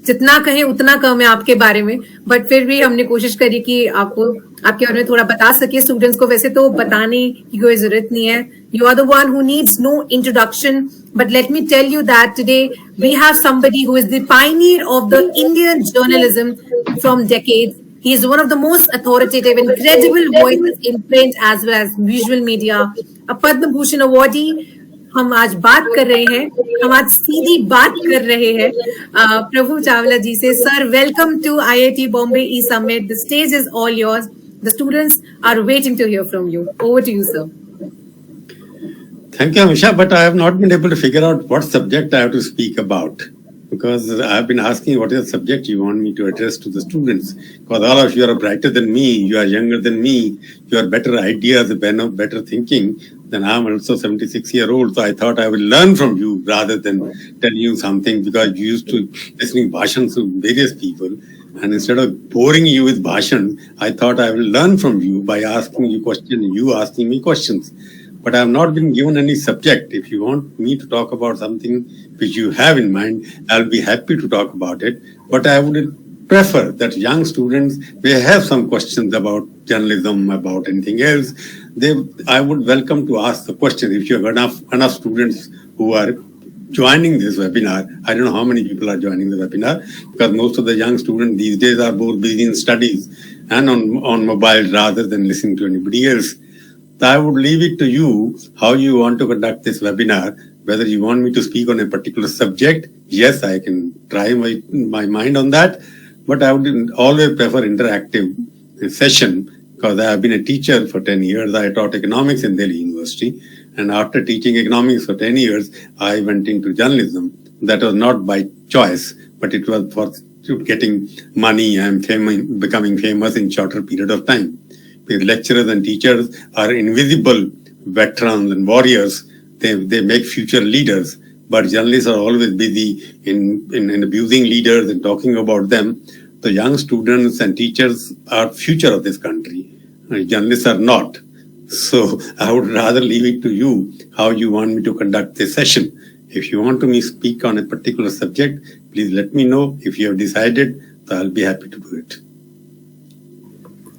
जितना कहें उतना कम है आपके बारे में, बट फिर भी हमने कोशिश करी कि आपको आपके बारे में थोड़ा बता सके स्टूडेंट्स को। वैसे तो बताने की कोई जरूरत नहीं है, you are the one who needs no introduction, but let me tell you that today we have somebody who is the pioneer of the Indian journalism from decades. He is one of the most authoritative and credible voices in print as well as visual media. A Padma Bhushan awardee. हम आज बात कर रहे हैं, हम आज सीधी बात कर रहे हैं प्रभु चावला जी से. Sir, welcome to IIT Bombay E Summit. The stage is all yours. The students are waiting to hear from you. Over to you, sir. Thank you, Amisha. But I have not been able to figure out what subject I have to speak about. Because I have been asking what is the subject you want me to address to the students. Because all of you are brighter than me, you are younger than me, you have better ideas, better thinking. Then I am also 76-year-old, so I thought I will learn from you rather than tell you something, because you used to listening bhashans to various people. And instead of boring you with bhashan, I thought I will learn from you by asking you questions, you asking me questions. But I have not been given any subject. If you want me to talk about something which you have in mind, I'll be happy to talk about it. But I would prefer that young students may have some questions about journalism, about anything else. I would welcome to ask the question. If you have enough students who are joining this webinar, I don't know how many people are joining the webinar, because most of the young students these days are both busy in studies and on mobile rather than listening to anybody else. I would leave it to you how you want to conduct this webinar. Whether you want me to speak on a particular subject, yes, I can try my mind on that. But I would always prefer interactive session, because I have been a teacher for 10 years. I taught economics in Delhi University. And after teaching economics for 10 years, I went into journalism. That was not by choice, but it was for getting money and becoming famous in shorter period of time. The lecturers and teachers are invisible veterans and warriors. They make future leaders. But journalists are always busy in abusing leaders and talking about them. The young students and teachers are future of this country. Journalists are not. So I would rather leave it to you how you want me to conduct this session. If you want me to speak on a particular subject, please let me know. If you have decided, so I'll be happy to do it.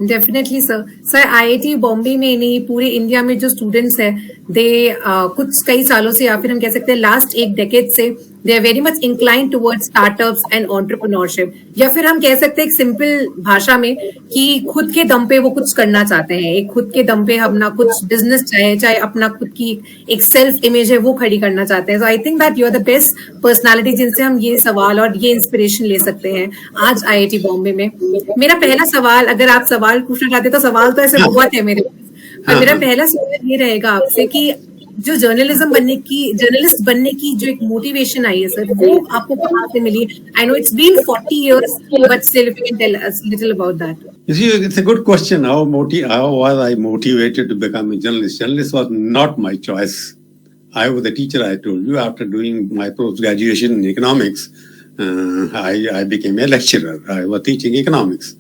Definitely sir. Sir, IIT Bombay में नहीं, पूरे India में जो students है, दे कुछ कई सालों से, या फिर हम कह सकते हैं लास्ट एक डेकेड से, they are very much inclined towards startups and entrepreneurship. या फिर हम कह सकते हैं एक सिंपल भाषा में कि खुद के दम पे वो कुछ करना चाहते हैं. एक खुद के दम पे अपना कुछ बिजनेस चाहे अपना खुद की एक सेल्फ इमेज है वो खड़ी करना चाहते हैं. So I think that you are the best personality जिनसे हम ये सवाल और ये इंस्पिरेशन ले सकते हैं आज IIT बॉम्बे में. मेरा पहला सवाल, अगर आप सवाल पूछना चाहते तो सवाल तो ऐसे बहुत है मेरे पास, पर मेरा पहला सवाल ये रहेगा आपसे कि जो जर्नलिस्ट बनने की जो एक मोटिवेशन आई है सर, वो आपको कहाँ से मिली? I know it's been 40 years, but still if you can tell us a little about that. You see, it's a good question. How was I motivated to become a journalist? Journalist was not my choice. I was a teacher, I told you. After doing my post-graduation in economics, I became a lecturer. I was teaching economics.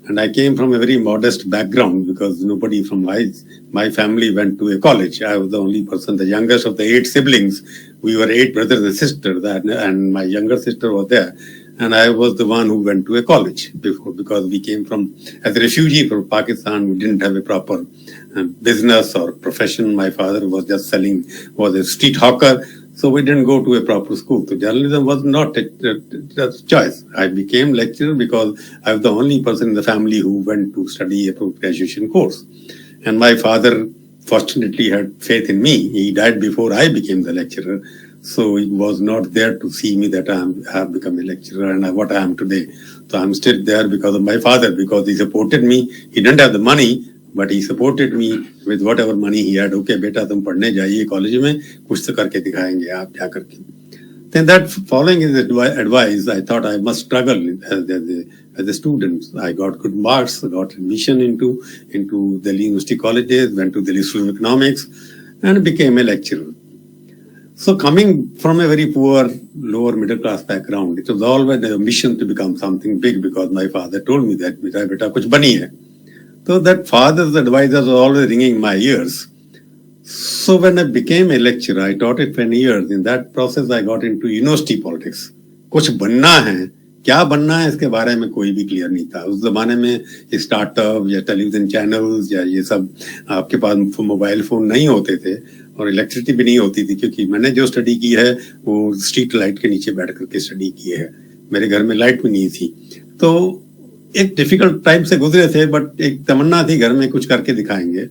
And I came from a very modest background, because nobody from my family went to a college. I was the only person, the youngest of the 8 siblings. We were 8 brothers and sisters, and my younger sister was there. And I was the one who went to a college before, because we came as a refugee from Pakistan. We didn't have a proper business or profession. My father was was a street hawker. So we didn't go to a proper school. So journalism was not a choice. I became lecturer because I was the only person in the family who went to study a post-graduation course. And my father fortunately had faith in me. He died before I became the lecturer. So he was not there to see me that I have become a lecturer and what I am today. So I'm still there because of my father, because he supported me. He didn't have the money, but he supported me with whatever money he had. Okay, बेटा तुम पढ़ने जाइए college में, कुछ तो करके दिखाएंगे आप जा करके. Then that following his advice, I thought I must struggle as a student. I got good marks, got admission into Delhi University colleges, went to Delhi School of Economics, and became a lecturer. So coming from a very poor, lower middle class background, it was always a mission to become something big, because my father told me that beta kuch bani hai. So that father's advice was always ringing in my ears. So when I became a lecturer, I taught it for 10 years. In that process, I got into university politics. कुछ बनना है, क्या बनना है इसके बारे में कोई भी क्लियर नहीं था। उस जमाने में स्टार्टअप या टेलीविजन चैनल्स या ये सब, आपके पास मोबाइल फोन नहीं होते थे और इलेक्ट्रिसिटी भी नहीं होती थी, क्योंकि मैंने जो स्टडी की है वो स्ट्रीट लाइट के नीचे बैठ करके स्टडी की है। मेरे घर में लाइट भी नहीं थी, तो एक डिफिकल्ट टाइम से गुजरे थे, बट एक तमन्ना थी घर में कुछ करके दिखाएंगे।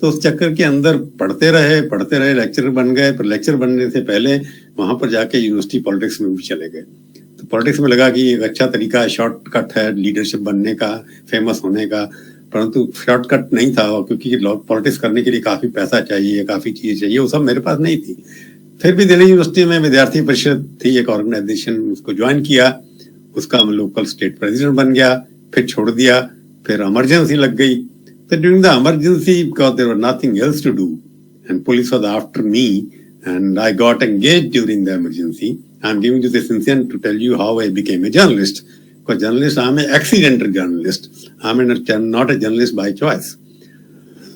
तो उस चक्कर के अंदर पढ़ते रहे, लेक्चरर बन गए। पर लेक्चर बनने से पहले वहां पर जाके यूनिवर्सिटी पॉलिटिक्स में भी चले गए। तो पॉलिटिक्स में लगा कि एक अच्छा तरीका है, शॉर्टकट है लीडरशिप बनने का, फेमस होने का, परंतु शॉर्टकट नहीं था, क्योंकि पॉलिटिक्स करने के लिए काफी पैसा चाहिए, काफी चीजें चाहिए, वो सब मेरे पास नहीं थी। फिर भी दिल्ली यूनिवर्सिटी में विद्यार्थी परिषद थी, एक ऑर्गेनाइजेशन, उसको ज्वाइन किया, उसका लोकल स्टेट प्रेसिडेंट बन गया, फिर छोड़ दिया, फिर इमरजेंसी लग गई। तो during the emergency, because there was nothing else to do and police was after me and I got engaged during the emergency. I'm giving you this incident to tell you how I became a journalist. Because journalist, I'm an accidental journalist. I'm not a journalist by choice.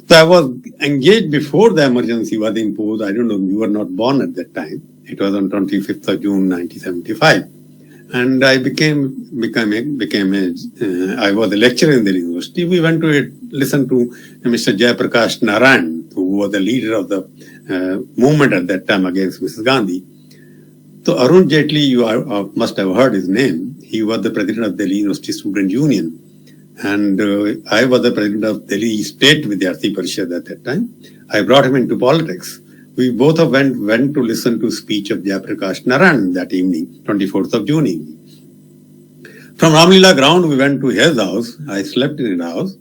So I was engaged before the emergency was imposed. I don't know, you were not born at that time. It was on 25th of June 1975. And I I was a lecturer in the university. We went to listen to Mr. Jayaprakash Narayan, who was the leader of the movement at that time against Mrs. Gandhi. So Arun Jaitley, you must have heard his name. He was the president of Delhi University Student Union. And I was the president of Delhi State Vidyarthi Parishad at that time. I brought him into politics. We both of went to listen to speech of Jayaprakash Narayan that evening, 24th of June evening. From Ramlila ground, we went to his house. I slept in his house.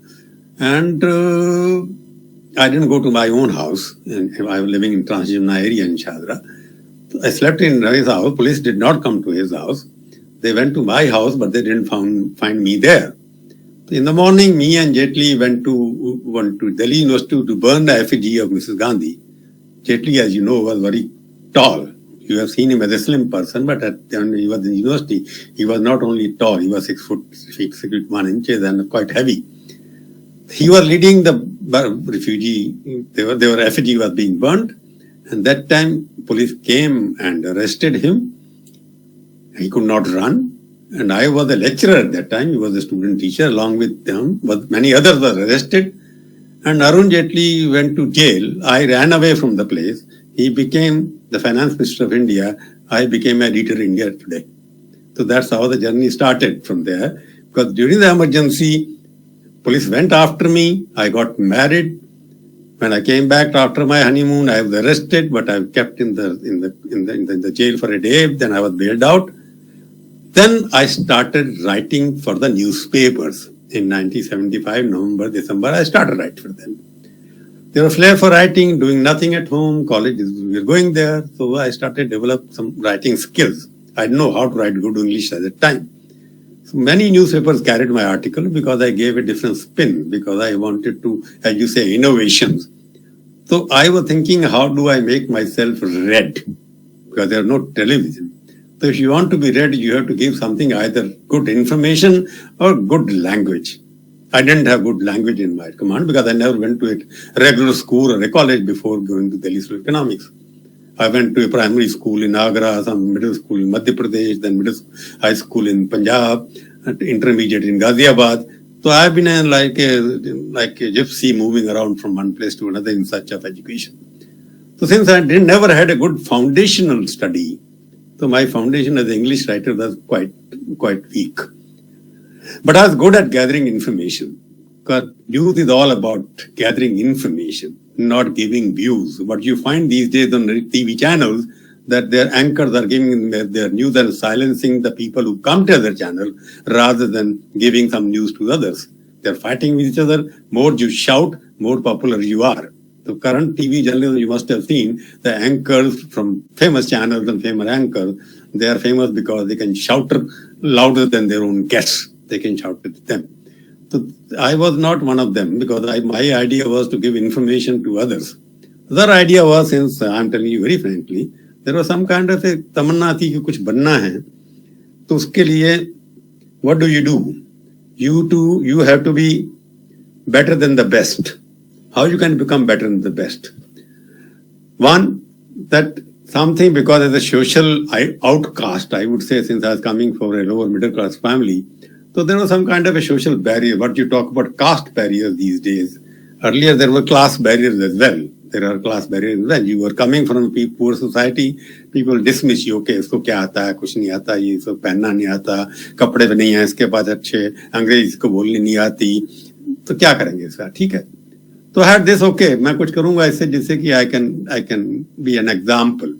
And I didn't go to my own house. And I was living in Transjamna area in Chawla. I slept in his house. Police did not come to his house. They went to my house, but they didn't find me there. In the morning, me and Jaitley went to Delhi University to burn the effigy of Mrs. Gandhi. Jaitley, as you know, was very tall. You have seen him as a slim person, but when he was in university, he was not only tall, he was 6 feet 1 inch and quite heavy. He was leading the refugee, their effigy was being burned, and that time police came and arrested him. He could not run, and I was a lecturer at that time. He was a student teacher along with them, but many others were arrested. And Arun Jaitley went to jail. I ran away from the place. He became the finance minister of India. I became editor in India Today. So that's how the journey started from there. Because during the emergency, police went after me. I got married. When I came back after my honeymoon, I was arrested, but I was kept in the jail for a day. Then I was bailed out. Then I started writing for the newspapers. In 1975, November, December, I started writing for them. They were flair for writing, doing nothing at home. Colleges, we were going there. So I started develop some writing skills. I didn't know how to write good English at that time. So many newspapers carried my article because I gave a different spin, because I wanted to, as you say, innovations. So I was thinking, how do I make myself read? Because there are no television. So if you want to be read, you have to give something, either good information or good language. I didn't have good language in my command because I never went to a regular school or a college before going to Delhi School of Economics. I went to a primary school in Agra, some middle school in Madhya Pradesh, then high school in Punjab, intermediate in Ghaziabad. So I've been like a gypsy moving around from one place to another in search of education. So since I never had a good foundational study, so my foundation as an English writer was quite weak. But I was good at gathering information. Because news is all about gathering information, not giving views. What you find these days on TV channels, that their anchors are giving their news and silencing the people who come to their channel rather than giving some news to others. They're fighting with each other. More you shout, more popular you are. The current TV journalism, you must have seen, the anchors from famous channels and famous anchors, they are famous because they can shout louder than their own guests. They can shout at them. So I was not one of them because my idea was to give information to others. The other idea was, since I'm telling you very frankly, there was some kind of a tamanna thi ki kuch banna hai. So uske liye, what do? You have to be better than the best. How you can become better than the best? One, that something because as a social outcast, I would say, since I was coming from a lower middle class family, so there was some kind of a social barrier. What you talk about caste barriers these days. Earlier there were class barriers as well. There are class barriers as well. You were coming from a poor society, people dismiss you. Okay, इसको क्या आता है, कुछ नहीं आता, ये सब पहनना नहीं आता, कपड़े भी नहीं है इसके पास अच्छे, अंग्रेजी इसको बोलनी नहीं आती, तो क्या करेंगे इसका, ठीक है. तो I had this, okay, मैं कुछ करूंगा इससे जिससे कि I can be an example.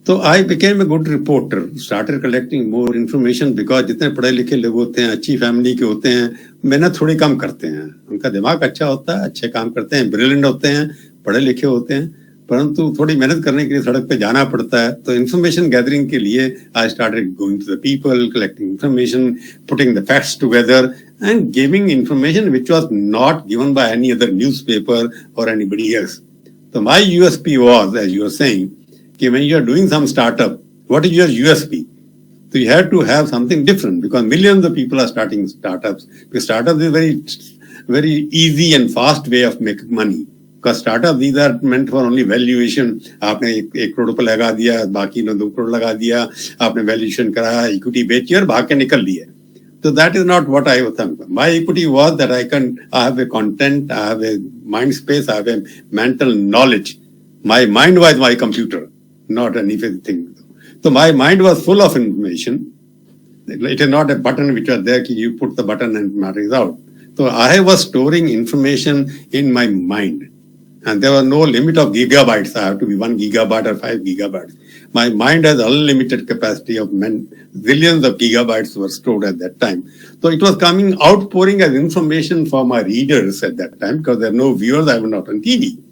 So I became a good reporter, started collecting more information because जितने पढ़े लिखे लोग होते हैं, अच्छी फैमिली के होते हैं, मेहनत थोड़ी कम करते हैं. उनका दिमाग अच्छा होता है, अच्छे काम करते हैं, ब्रिलियंट होते हैं, पढ़े लिखे होते हैं, परंतु थोड़ी मेहनत करने के लिए सड़क पे जाना पड़ता है. तो इन्फॉर्मेशन गैदरिंग के लिए I started going to the people, collecting information, putting the facts together and giving information which was not given by any other newspaper or anybody else. So my USP was, as you were saying, when you are doing some startup, what is your USP? So you have to have something different because millions of people are starting startups. Because startups is very easy and fast way of making money. Because startups, these are meant for only valuation. आपने एक करोड़ रुपए लगा दिया, बाकी ने 2 करोड़ लगा दिया, आपने valuation कराया, equity बेची और भाग के निकल लिए. So that is not what I was thinking. My equity was that I have a content, I have a mind space, I have a mental knowledge. My mind was my computer, not anything. So my mind was full of information. It is not a button which was there, you put the button and matter is out. So I was storing information in my mind. And there was no limit of gigabytes. I have to be 1 gigabyte or 5 gigabytes. My mind has unlimited capacity of zillions of gigabytes were stored at that time. So it was coming outpouring as information for my readers at that time because there are no viewers, I was not on TV.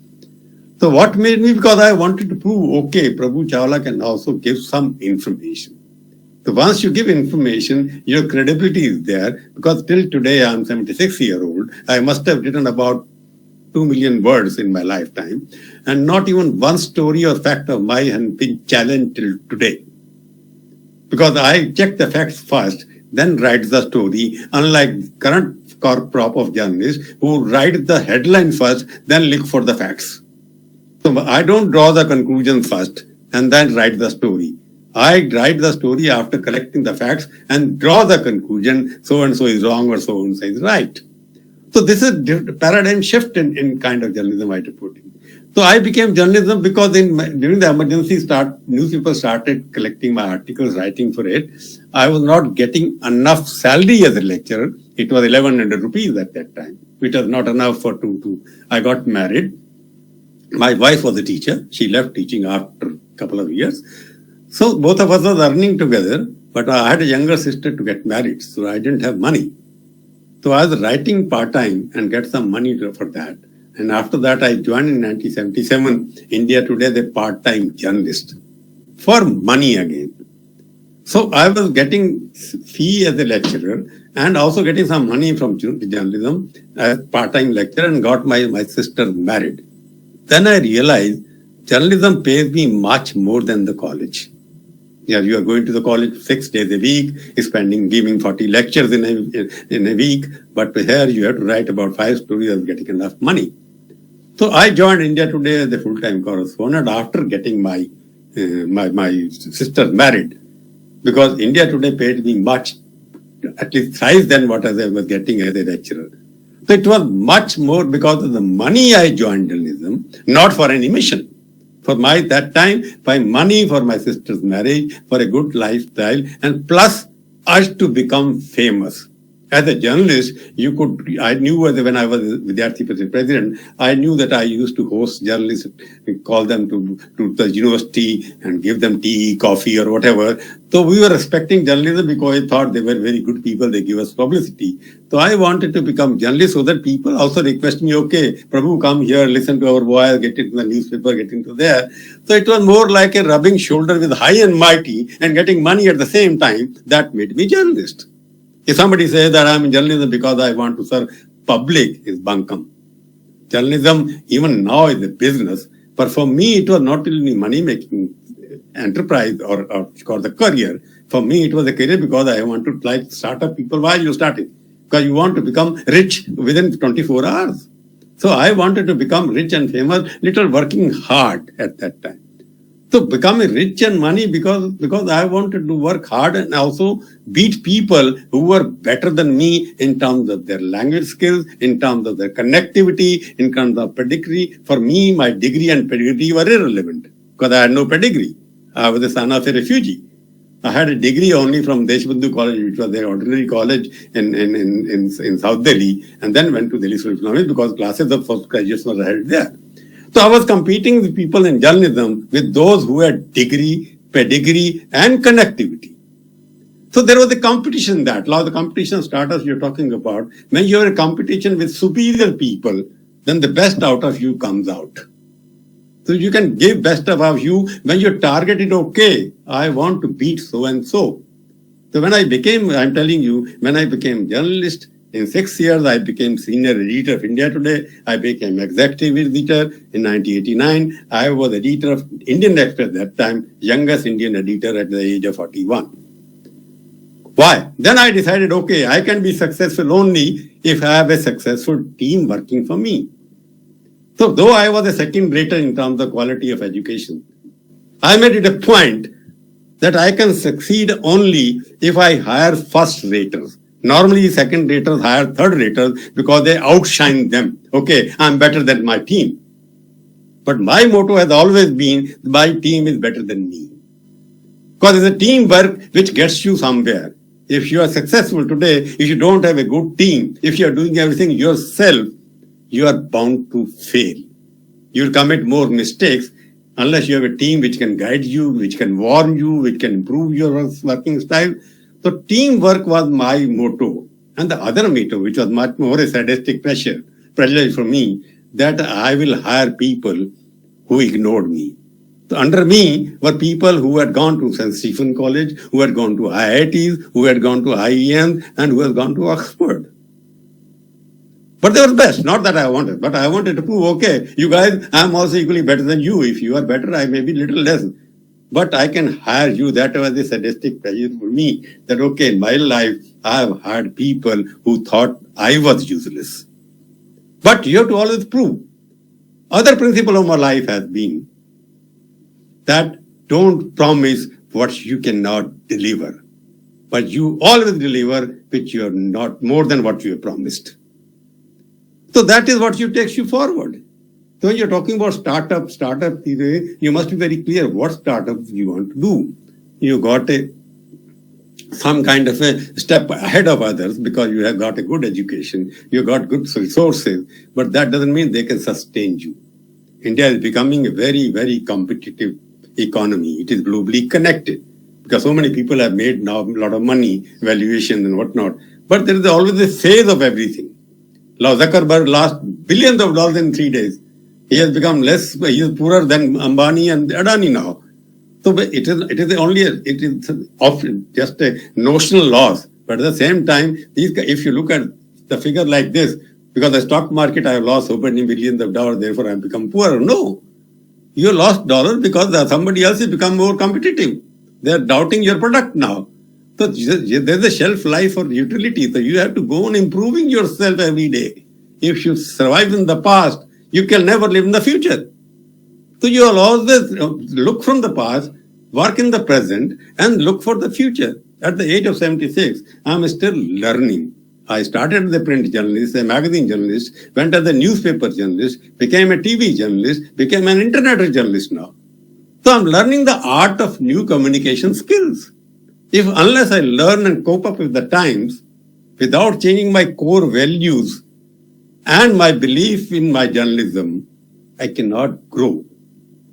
So what made me, because I wanted to prove, okay, Prabhu Chawla can also give some information. So once you give information, your credibility is there because till today I'm 76-year-old. I must have written about 2 million words in my lifetime and not even one story or fact of mine has been challenged till today. Because I check the facts first, then write the story, unlike current crop of journalists who write the headline first, then look for the facts. So I don't draw the conclusion first and then write the story. I write the story after collecting the facts and draw the conclusion, so and so is wrong or so and so is right. So this is a paradigm shift in kind of journalism I reporting. So I became journalism because during the emergency newspaper started collecting my articles, writing for it. I was not getting enough salary as a lecturer. It was 1100 rupees at that time, which was not enough for I got married. My wife was a teacher. She left teaching after a couple of years. So both of us were earning together, but I had a younger sister to get married, so I didn't have money. So I was writing part-time and get some money for that. And after that, I joined in 1977 India Today as a part-time journalist for money again. So I was getting fee as a lecturer and also getting some money from journalism as part-time lecturer and got my sister married. Then I realized journalism pays me much more than the college. Yeah, you are going to the college 6 days a week, giving 40 lectures in a week, but here you have to write about 5 stories and getting enough money. So I joined India Today as a full-time correspondent after getting my sister married, because India Today paid me much, at least thrice than what I was getting as a lecturer. So it was much more because of the money I joined journalism, not for any mission. For that time, my money for my sister's marriage, for a good lifestyle, and plus us to become famous. As a journalist, I knew when I was Vidyarthi president, I knew that I used to host journalists, call them to the university and give them tea, coffee or whatever. So we were respecting journalism because I thought they were very good people, they give us publicity. So I wanted to become journalist so that people also request me, okay, Prabhu, come here, listen to our voice, get into the newspaper, get into there. So it was more like a rubbing shoulder with high and mighty and getting money at the same time. That made me journalist. If somebody says that I'm in journalism because I want to serve public, is bunkum. Journalism, even now, is a business. But for me, it was not really money-making enterprise or the career. For me, it was a career because I want to start up people while you starting. Because you want to become rich within 24 hours. So I wanted to become rich and famous, little working hard at that time. So becoming rich and money because I wanted to work hard and also beat people who were better than me in terms of their language skills, in terms of their connectivity, in terms of pedigree. For me, my degree and pedigree were irrelevant because I had no pedigree. I was the son of a refugee. I had a degree only from Deshbandhu College, which was their ordinary college in South Delhi, and then went to Delhi School of Economics because classes of postgraduates were held there. So I was competing with people in journalism with those who had degree, pedigree, and connectivity. So there was a competition that, the competition starters you're talking about, when you're in competition with superior people, then the best out of you comes out. So you can give best of you when you target it, okay, I want to beat so and so. So when I'm telling you, when I became journalist, in 6 years, I became senior editor of India Today. I became executive editor in 1989. I was editor of Indian Express at that time, youngest Indian editor at the age of 41. Why? Then I decided, okay, I can be successful only if I have a successful team working for me. So though I was a second rater in terms of quality of education, I made it a point that I can succeed only if I hire first raters. Normally, second raters hire third raters because they outshine them. Okay, I'm better than my team. But my motto has always been, my team is better than me. Because it's a teamwork which gets you somewhere. If you are successful today, if you don't have a good team, if you are doing everything yourself, you are bound to fail. You will commit more mistakes unless you have a team which can guide you, which can warn you, which can improve your working style. So teamwork was my motto. And the other motto, which was much more a sadistic pressure for me, that I will hire people who ignored me. So under me were people who had gone to St. Stephen College, who had gone to IITs, who had gone to IEMs, and who had gone to Oxford. But they were best, not that I wanted, but I wanted to prove, okay, you guys, I'm also equally better than you. If you are better, I may be little less. But I can hire you. That was a sadistic pressure for me. That, okay, in my life, I have hired people who thought I was useless. But you have to always prove. Other principle of my life has been that don't promise what you cannot deliver. But you always deliver which you are not more than what you have promised. So that is what takes you forward. So when you're talking about startup, you must be very clear what startup you want to do. You got some kind of a step ahead of others because you have got a good education, you got good resources, but that doesn't mean they can sustain you. India is becoming a very, very competitive economy. It is globally connected because so many people have made now a lot of money, valuation and whatnot. But there is always a phase of everything. Zuckerberg lost billions of dollars in 3 days. He has become he is poorer than Ambani and Adani now. So it is often just a notional loss. But at the same time, if you look at the figure like this, because the stock market I have lost so many millions of dollars, therefore I have become poorer. No. You lost dollars because somebody else has become more competitive. They are doubting your product now. So there's a shelf life or utility. So you have to go on improving yourself every day. If you survive in the past, you can never live in the future. So you will always look from the past, work in the present, and look for the future. At the age of 76, I'm still learning. I started as a print journalist, a magazine journalist, went as a newspaper journalist, became a TV journalist, became an internet journalist now. So I'm learning the art of new communication skills. Unless I learn and cope up with the times, without changing my core values and my belief in my journalism, I cannot grow.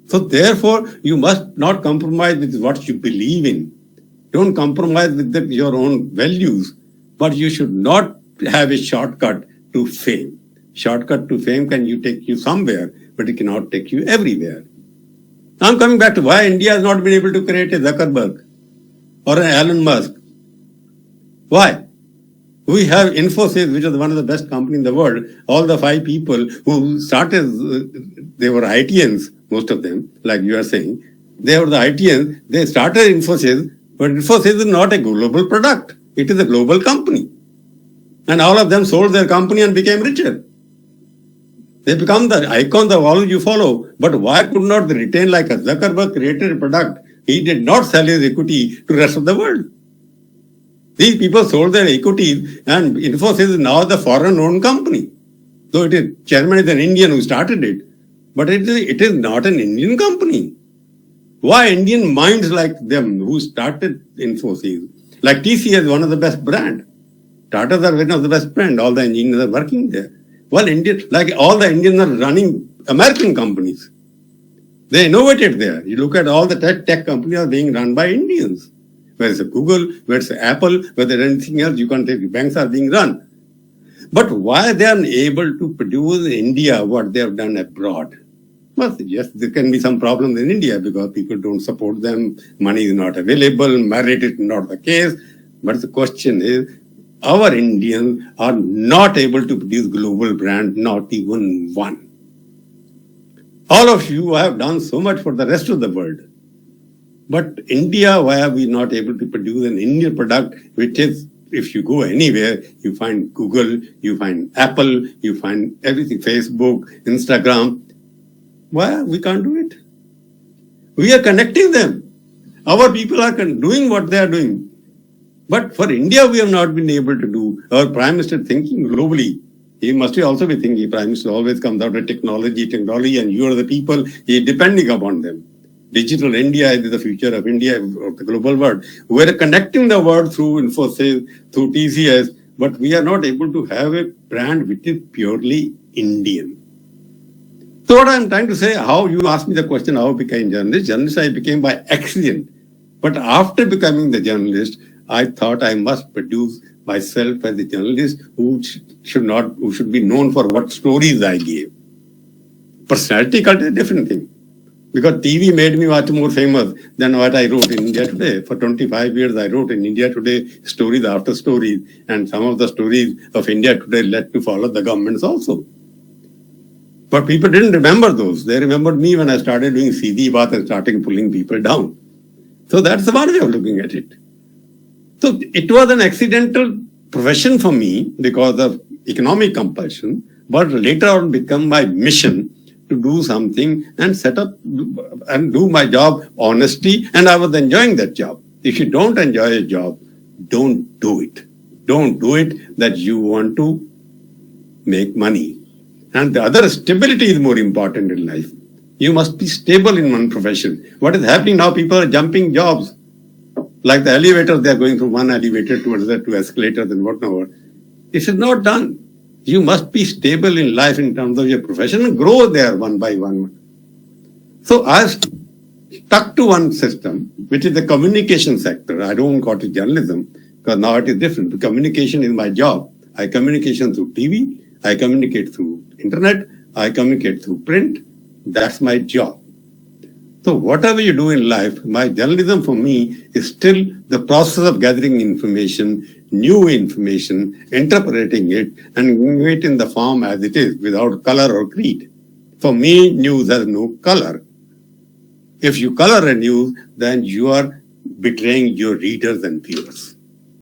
So therefore, you must not compromise with what you believe in. Don't compromise with your own values, but you should not have a shortcut to fame. Shortcut to fame can take you somewhere, but it cannot take you everywhere. Now I'm coming back to why India has not been able to create a Zuckerberg or an Elon Musk. Why? We have Infosys, which is one of the best companies in the world. All the 5 people who started, they were IITians, most of them, like you are saying. They were the IITians. They started Infosys, but Infosys is not a global product. It is a global company. And all of them sold their company and became richer. They become the icons of all you follow. But why could not they retain like a Zuckerberg created a product? He did not sell his equity to the rest of the world. These people sold their equities, and Infosys is now the foreign-owned company. Though it is chairman is an Indian who started it, but it is not an Indian company. Why Indian minds like them who started Infosys? Like TCS is one of the best brand. Tatas are one of the best brand. All the engineers are working there. Well, like all the Indians are running American companies. They innovated there. You look at all the tech companies are being run by Indians. Whether it's Google, whether it's Apple, whether anything else, you can take banks are being run. But why they are able to produce in India what they have done abroad? Well, yes, there can be some problems in India because people don't support them, money is not available, merit is not the case. But the question is, our Indians are not able to produce global brand, not even one. All of you have done so much for the rest of the world. But India, why are we not able to produce an Indian product, which is, if you go anywhere, you find Google, you find Apple, you find everything, Facebook, Instagram. Why we can't do it? We are connecting them. Our people are doing what they are doing. But for India, we have not been able to do. Our Prime Minister thinking globally. He must also be thinking, Prime Minister always comes out with technology, and you are the people, he is depending upon them. Digital India is the future of India, of the global world. We are connecting the world through Infosys, through TCS, but we are not able to have a brand which is purely Indian. So what I'm trying to say, how you asked me the question, how I became journalist. Journalist I became by accident. But after becoming the journalist, I thought I must produce myself as a journalist who should be known for what stories I gave. Personality cult is a different thing. Because TV made me much more famous than what I wrote in India Today. For 25 years, I wrote in India Today stories after stories. And some of the stories of India Today led to follow the governments also. But people didn't remember those. They remembered me when I started doing CD bath and starting pulling people down. So that's the one way of looking at it. So it was an accidental profession for me because of economic compulsion, but later on become my mission to do something and set up and do my job honestly, and I was enjoying that job. If you don't enjoy a job, don't do it. Don't do it that you want to make money. And the other, stability is more important in life. You must be stable in one profession. What is happening now, people are jumping jobs. Like the elevators, they are going from one elevator to another, to escalators and whatnot. It is not done. You must be stable in life in terms of your profession and grow there one by one. So I stuck to one system, which is the communication sector. I don't call it journalism, because now it is different. The communication is my job. I communication through TV, I communicate through internet, I communicate through print. That's my job. So whatever you do in life, my journalism for me is still the process of gathering information, new information, interpreting it, and giving it in the form as it is, without color or creed. For me, news has no color. If you color a news, then you are betraying your readers and viewers.